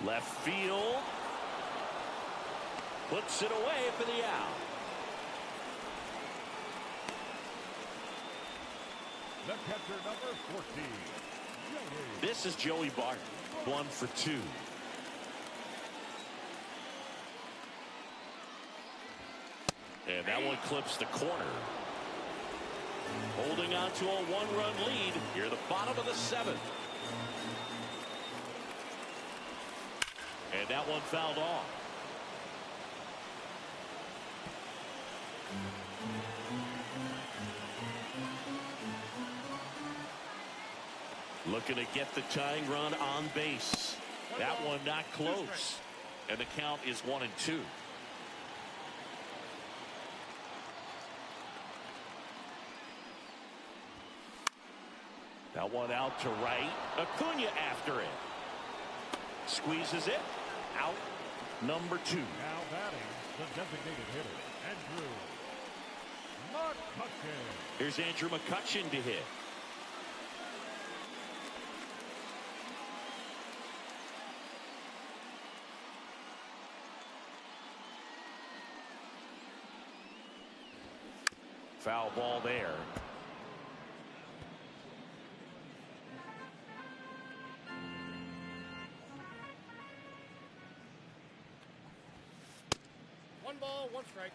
Left field. Puts it away for the out. The catcher, number 14, Joey. This is Joey Bart. 1 for 2. And that one clips the corner. Holding on to a 1-run lead here at the bottom of the 7th. And that one fouled off. Looking to get the tying run on base. That one not close. And the count is 1-2. That one out to right. Acuna after it. Squeezes it. Out. Number 2. Now batting, the designated hitter, Andrew McCutchen. Here's Andrew McCutchen to hit. Foul ball there. One ball, one strike.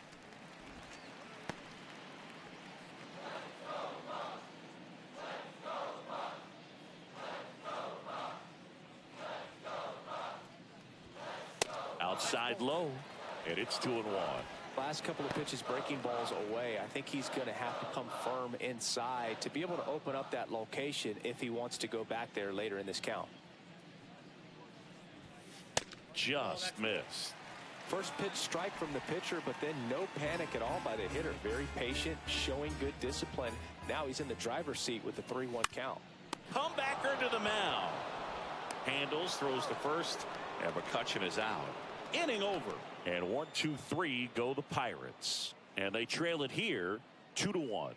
Outside low, and it's 2-1. Last couple of pitches breaking balls away. I think he's going to have to come firm inside to be able to open up that location if he wants to go back there later in this count. Just missed. First pitch strike from the pitcher, but then no panic at all by the hitter. Very patient, showing good discipline. Now he's in the driver's seat with the 3-1 count. Comebacker to the mound. Handles, throws to first, and McCutchen is out. Inning over. And 1-2-3 go the Pirates. And they trail it here 2-1.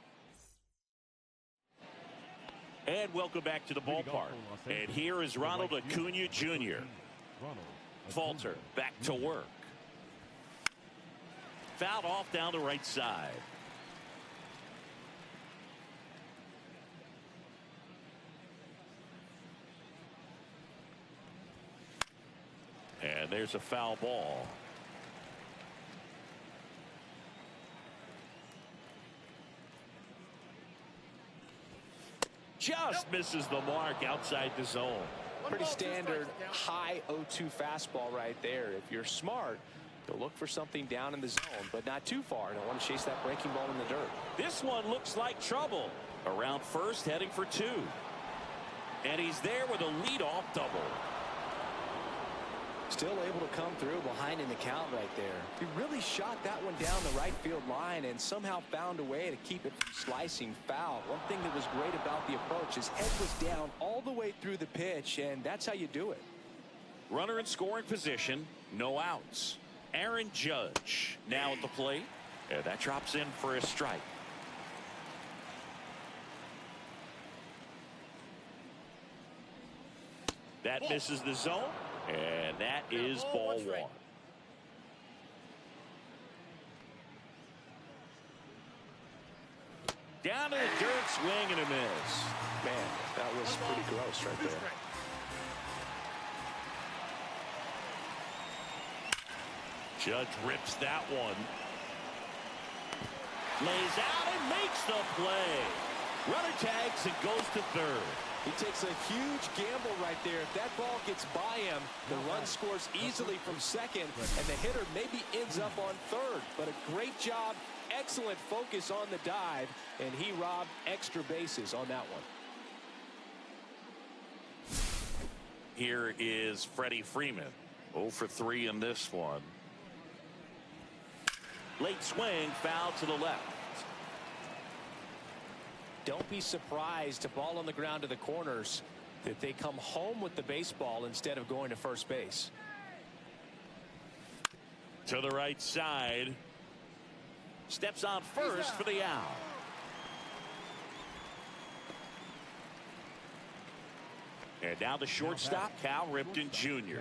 And welcome back to the ballpark. And here is Ronald Acuna Jr. Falter back to work. Fouled off down the right side. And there's a foul ball. Just misses the mark outside the zone. Pretty standard high 0-2 fastball right there. If you're smart, you'll look for something down in the zone, but not too far. Don't want to chase that breaking ball in the dirt. This one looks like trouble. Around first, heading for 2. And he's there with a leadoff double. Still able to come through behind in the count right there. He really shot that one down the right field line and somehow found a way to keep it from slicing foul. One thing that was great about the approach, his head was down all the way through the pitch, and that's how you do it. Runner in scoring position, no outs. Aaron Judge now at the plate, and that drops in for a strike. That misses the zone. And that is ball 1. Down to the dirt, swing and a miss. Man, that was pretty gross right there. Judge rips that one. Lays out and makes the play. Runner tags and goes to third. He takes a huge gamble right there. If that ball gets by him, the run scores easily from second, and the hitter maybe ends up on third. But a great job, excellent focus on the dive, and he robbed extra bases on that one. here is Freddie Freeman. 0 for 3 in this one. Late swing, foul to the left. Don't be surprised, a ball on the ground to the corners, that they come home with the baseball instead of going to first base. To the right side. Steps on first for the out. And now the shortstop, Cal Ripken Jr.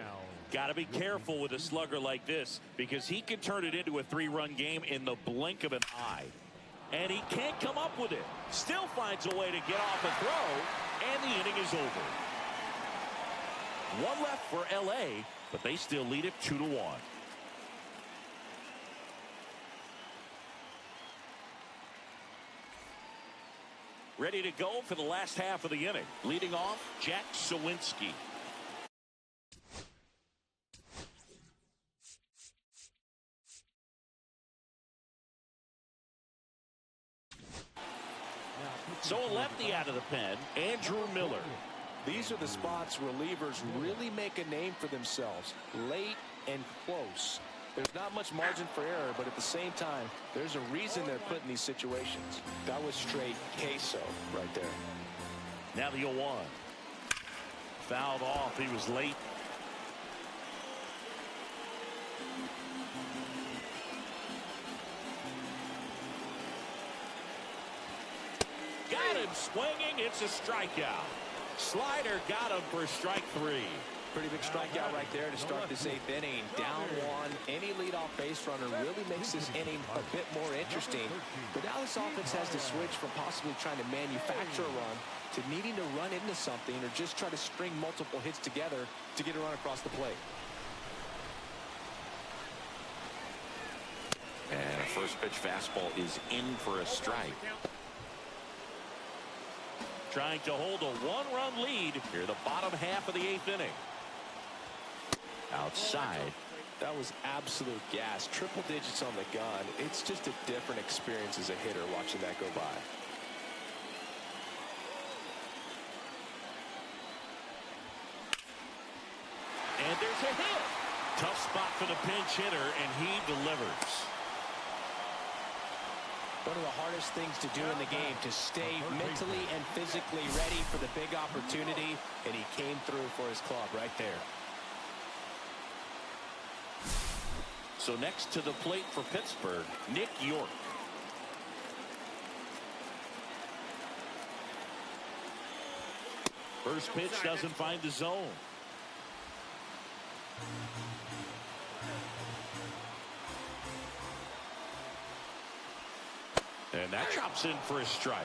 Got to be careful with a slugger like this because he can turn it into a 3-run game in the blink of an eye. And he can't come up with it. Still finds a way to get off a throw, and the inning is over. One left for LA, but they still lead it 2-1. Ready to go for the last half of the inning. Leading off, Jack Sawinski. So a lefty out of the pen, Andrew Miller. These are the spots relievers really make a name for themselves. Late and close. There's not much margin for error, but at the same time, there's a reason they're put in these situations. That was straight queso right there. Now the 0-1. Fouled off. He was late. Got him swinging. It's a strikeout. Slider got him for strike 3. Pretty big strikeout right there to start this 8th inning. Down 1. Any leadoff base runner really makes this inning a bit more interesting. But now this offense has to switch from possibly trying to manufacture a run to needing to run into something or just try to string multiple hits together to get a run across the plate. And a first pitch fastball is in for a strike. Trying to hold a 1-run lead here the bottom half of the 8th inning. Outside. That was absolute gas. Triple digits on the gun. It's just a different experience as a hitter watching that go by. And there's a hit. Tough spot for the pinch hitter, and he delivers. One of the hardest things to do in the game, to stay mentally and physically ready for the big opportunity, and he came through for his club right there. So next to the plate for Pittsburgh, Nick York. First pitch doesn't find the zone. And that drops in for a strike.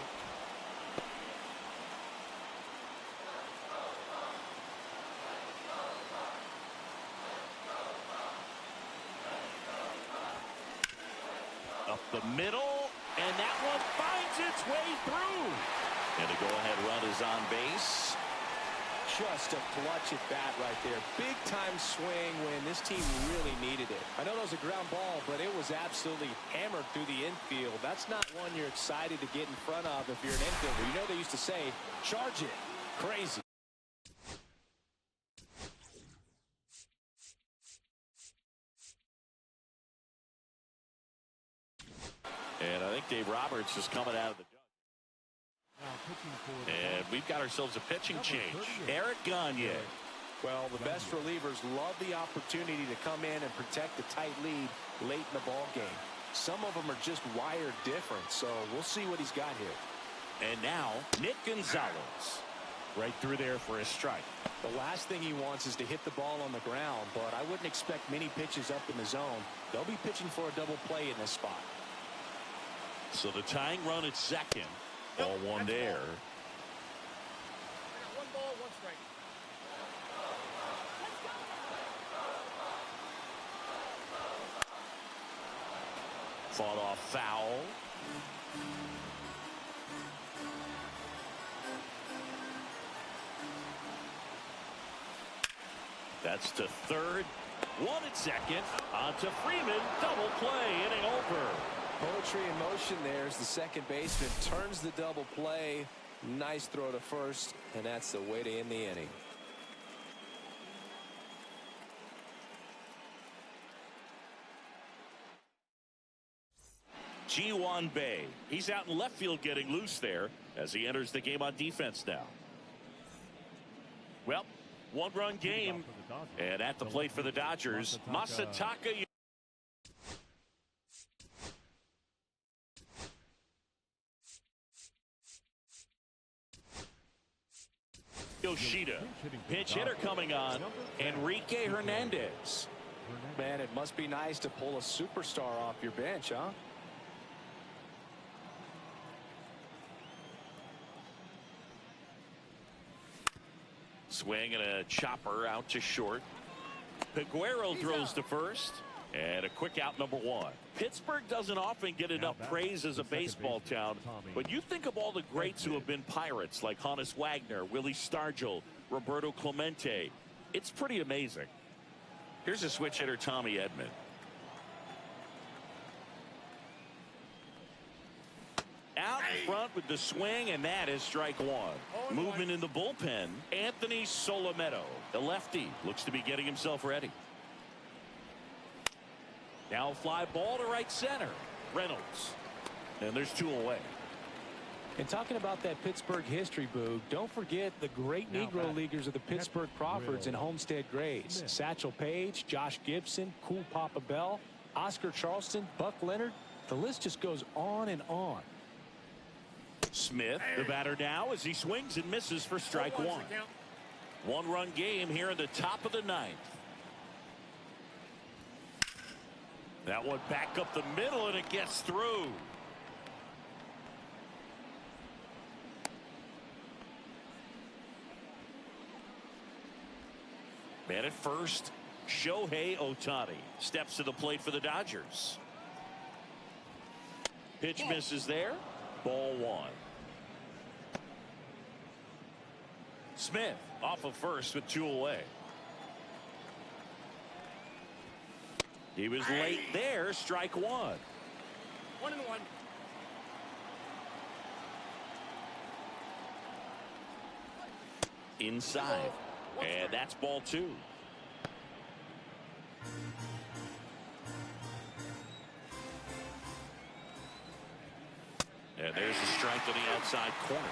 Up the middle, and that one finds its way through. And the go-ahead run is on base. Just a clutch at bat right there. Big time swing when this team really needed it. I know that was a ground ball, but it was absolutely hammered through the infield. That's not one you're excited to get in front of if you're an infielder. You know they used to say, charge it. Crazy. And I think Dave Roberts is coming out of the and we've got ourselves a pitching change. Eric Gagne. Well, the best relievers love the opportunity to come in and protect the tight lead late in the ball game. Some of them are just wired different, so we'll see what he's got here. And now Nick Gonzalez right through there for a strike. The last thing he wants is to hit the ball on the ground, but I wouldn't expect many pitches up in the zone. They'll be pitching for a double play in this spot. So the tying run at second. Ball one there. 1 ball, 1 strike. Fought off foul. That's to third. 1 at second. On to Freeman. Double play. Inning over. Poetry in motion there as the second baseman turns the double play. Nice throw to first, and that's the way to end the inning. Ji-Wan Bae. He's out in left field getting loose there as he enters the game on defense now. Well, one-run game, and at the plate for the Dodgers, Masataka Yoshida. Pinch hitter coming on, Enrique Hernandez. Man, it must be nice to pull a superstar off your bench, huh? Swing and a chopper out to short. Peguero throws to first. And a quick out, number one. Pittsburgh doesn't often get enough praise as a baseball town, but you think of all the greats who have been Pirates, like Honus Wagner, Willie Stargell, Roberto Clemente. It's pretty amazing. Here's a switch hitter, Tommy Edman. Out in front with the swing, and that is strike one. Movement in the bullpen, Anthony Solometo. The lefty looks to be getting himself ready. Now fly ball to right center. Reynolds. And there's two away. And talking about that Pittsburgh history, Boog, don't forget the great Negro Leaguers of the Pittsburgh Crawfords and Homestead Grays. Satchel Paige, Josh Gibson, Cool Papa Bell, Oscar Charleston, Buck Leonard. The list just goes on and on. Smith, the batter now, as he swings and misses for strike one. One-run game here in the top of the ninth. That one back up the middle, and it gets through. Man at first, Shohei Ohtani steps to the plate for the Dodgers. Pitch misses there. Ball one. Smith off of first with two away. He was late there. Strike one. 1-1. Inside. And that's ball two. And there's a strike to the outside corner.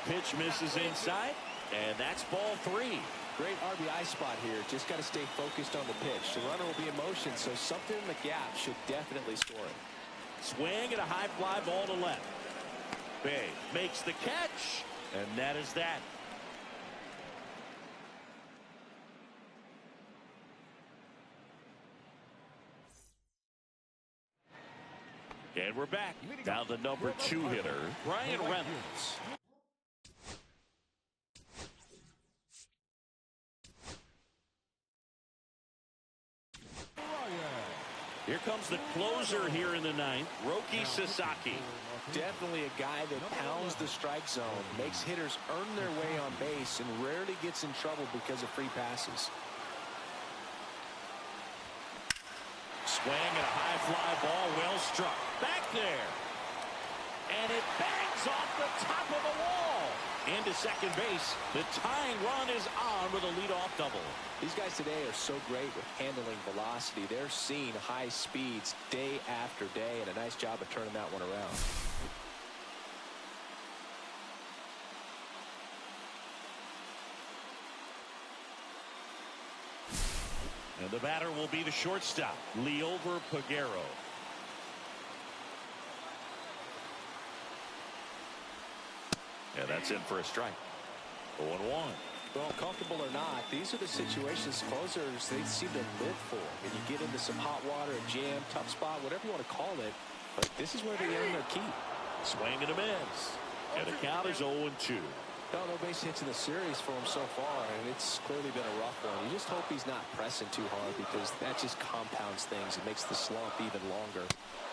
Pitch misses inside. And that's ball three. Great RBI spot here. Just got to stay focused on the pitch. The runner will be in motion, so something in the gap should definitely score it. Swing and a high fly ball to left. Bay makes the catch, and that is that. And we're back. Now the number two hitter, Brian Reynolds. Here comes the closer here in the ninth, Roki Sasaki. Definitely a guy that pounds the strike zone, makes hitters earn their way on base, and rarely gets in trouble because of free passes. Swing and a high fly ball, well struck. Back there. And it bangs off the top of the wall. Into second base. The tying run is on with a leadoff double. These guys today are so great with handling velocity. They're seeing high speeds day after day, and a nice job of turning that one around. And the batter will be the shortstop, Liover Peguero. And that's in for a strike. 0-1. Well, comfortable or not, these are the situations closers they seem to live for. And you get into some hot water, a jam, tough spot, whatever you want to call it. But this is where they earn their keep. Swing and a miss. And the count is 0-2. No base hits in the series for him so far, and it's clearly been a rough one. You just hope he's not pressing too hard, because that just compounds things. It makes the slump even longer.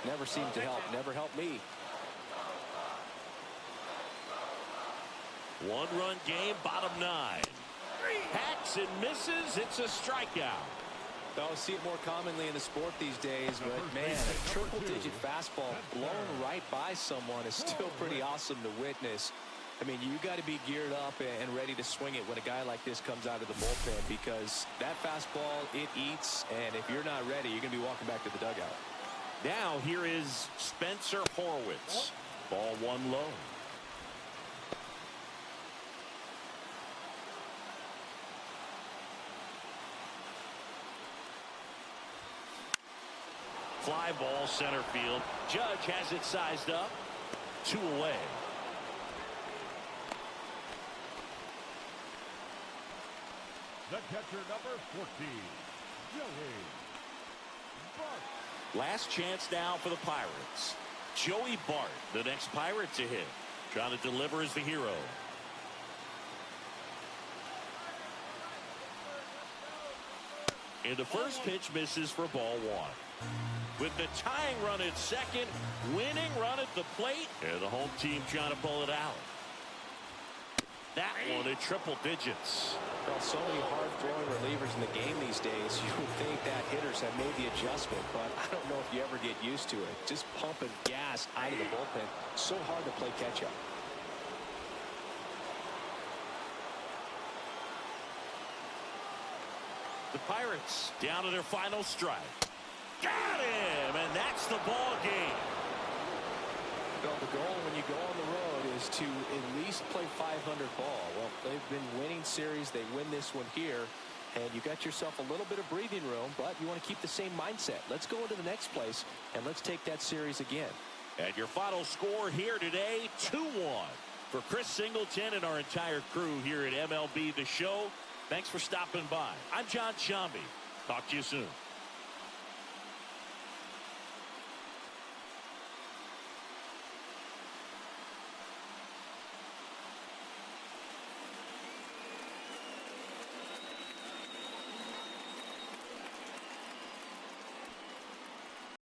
Never seemed to help. Never helped me. One-run game, bottom nine. Hacks and misses. It's a strikeout. I'll see it more commonly in the sport these days, but man, a triple-digit fastball blown right by someone is still pretty awesome to witness. I mean, you got to be geared up and ready to swing it when a guy like this comes out of the bullpen, because that fastball, it eats, and if you're not ready, you're going to be walking back to the dugout. Now here is Spencer Horwitz. Ball one low. Fly ball center field. Judge has it sized up. 2 away. The catcher, number 14, Joey Bart. Last chance now for the Pirates. Joey Bart, the next Pirate to hit. Trying to deliver as the hero. And the first pitch misses for ball one. With the tying run at second, winning run at the plate, and the home team trying to pull it out. That one at triple digits. Well, so many hard-throwing relievers in the game these days. You would think that hitters have made the adjustment, but I don't know if you ever get used to it. Just pumping gas out of the bullpen. So hard to play catch-up. The Pirates down to their final strike. Got him, and that's the ball game. Well, the goal when you go on the road is to at least play 500 ball. Well, they've been winning series. They win this one here, and you got yourself a little bit of breathing room, but you want to keep the same mindset. Let's go into the next place, and let's take that series again. And your final score here today, 2-1. For Chris Singleton and our entire crew here at MLB The Show, thanks for stopping by. I'm John Shambi. Talk to you soon.